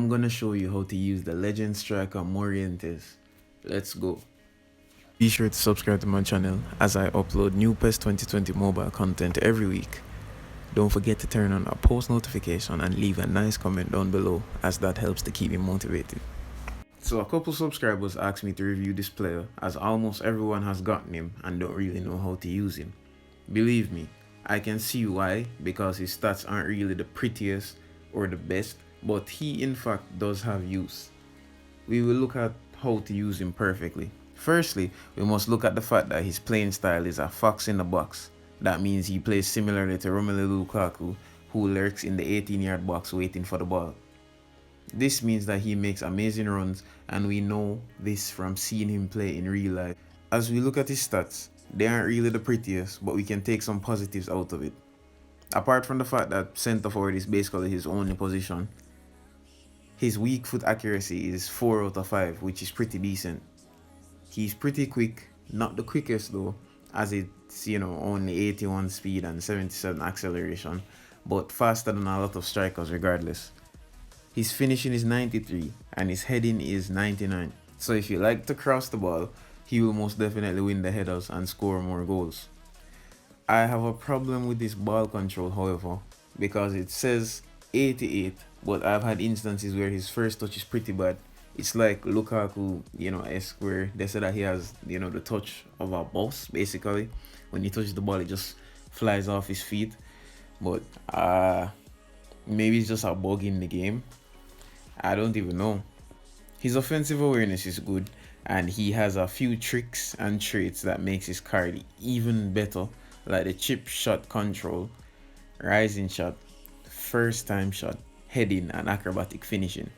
I'm gonna show you how to use the legend striker Morientes. Let's go. Be sure to subscribe to my channel as I upload new PES 2020 mobile content every week. Don't forget to turn on our post notification and leave a nice comment down below, as that helps to keep me motivated. So a couple subscribers asked me to review this player, as almost everyone has gotten him and don't really know how to use him. Believe me, I can see why, because his stats aren't really the prettiest or the best, but he in fact does have use. We will look at how to use him perfectly. Firstly, we must look at the fact that his playing style is a fox in the box. That means he plays similarly to Romelu Lukaku, who lurks in the 18-yard box waiting for the ball. This means that he makes amazing runs, and we know this from seeing him play in real life. As we look at his stats, they aren't really the prettiest, but we can take some positives out of it. Apart from the fact that centre forward is basically his only position, his weak foot accuracy is 4 out of 5, which is pretty decent. He's pretty quick, not the quickest though, as it's only 81 speed and 77 acceleration, but faster than a lot of strikers regardless. His finishing is 93 and his heading is 99. So if you like to cross the ball, he will most definitely win the headers and score more goals. I have a problem with this ball control, however, because it says 88, but I've had instances where his first touch is pretty bad. It's like Lukaku, esque, where they say that he has, the touch of a boss, basically. When he touches the ball, it just flies off his feet. But maybe it's just a bug in the game. I don't even know. His offensive awareness is good, and he has a few tricks and traits that makes his card even better, like the chip shot control, rising shot, first time shot, heading, and acrobatic finishing.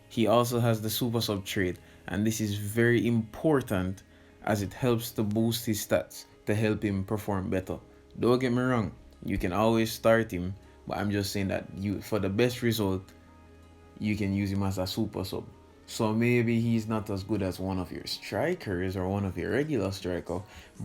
He also has the super sub trait, and this is very important as it helps to boost his stats to help him perform better. Don't get me wrong, you can always start him, but I'm just saying that for the best result, you can use him as a super sub. So maybe he's not as good as one of your strikers or one of your regular striker,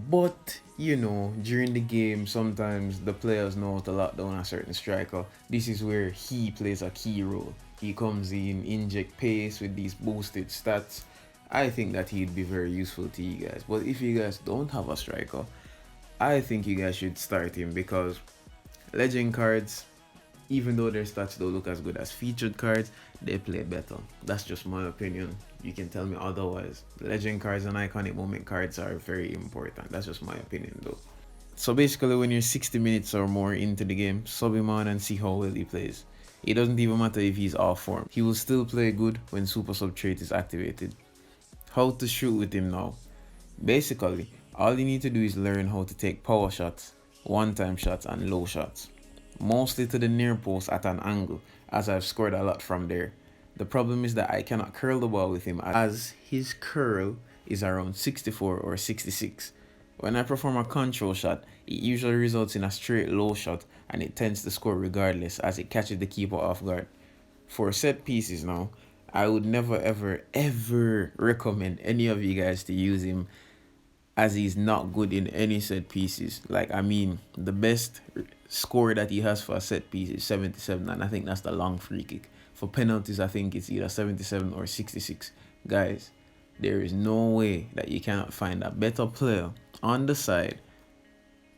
but during the game, sometimes the players know how to lock down a certain striker. This is where he plays a key role. He comes in, inject pace with these boosted stats. I think that he'd be very useful to you guys. But if you guys don't have a striker, I think you guys should start him, because legend cards, even though their stats don't look as good as featured cards, they play better. That's just my opinion. You can tell me otherwise. Legend cards and iconic moment cards are very important. That's just my opinion though. So basically, when you're 60 minutes or more into the game, sub him on and see how well he plays. It doesn't even matter if he's off form. He will still play good when super sub trait is activated. How to shoot with him now? Basically, all you need to do is learn how to take power shots, one-time shots, and low shots. Mostly to the near post at an angle, as I've scored a lot from there. The problem is that I cannot curl the ball with him, as his curl is around 64 or 66. When I perform a control shot, it usually results in a straight low shot, and it tends to score regardless, as it catches the keeper off guard. For set pieces now, I would never ever recommend any of you guys to use him, as he's not good in any set pieces. The best score that he has for a set piece is 77, and I think that's the long free kick. For penalties, I think it's either 77 or 66. Guys, there is no way that you cannot find a better player on the side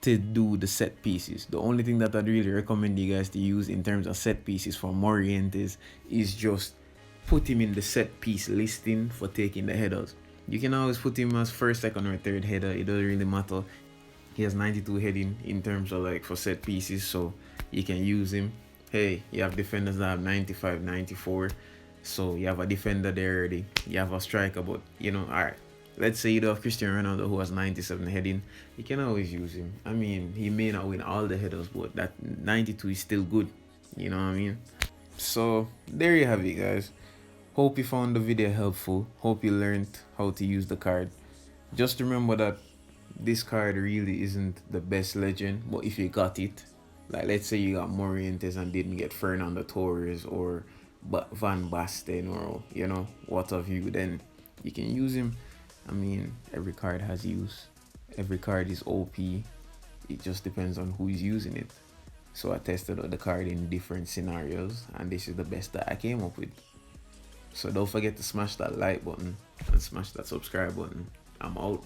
to do the set pieces. The only thing that I'd really recommend you guys to use in terms of set pieces for Morientes is just put him in the set piece listing for taking the headers. You can always put him as first, second, or third header. It doesn't really matter. He has 92 heading in terms of for set pieces, so you can use him. Hey, you have defenders that have 95, 94, so you have a defender there already. You have a striker, but alright. Let's say you do have Cristiano Ronaldo, who has 97 heading. You can always use him. I mean, he may not win all the headers, but that 92 is still good. You know what I mean? So there you have it, guys. Hope you found the video helpful. Hope you learned how to use the card. Just remember that this card really isn't the best legend, but if you got it, let's say you got Morientes and didn't get Fernando Torres or Van Basten or what have you, then you can use him. I mean, every card has use. Every card is OP. It just depends on who is using it. So I tested out the card in different scenarios, and this is the best that I came up with. So don't forget to smash that like button and smash that subscribe button. I'm out.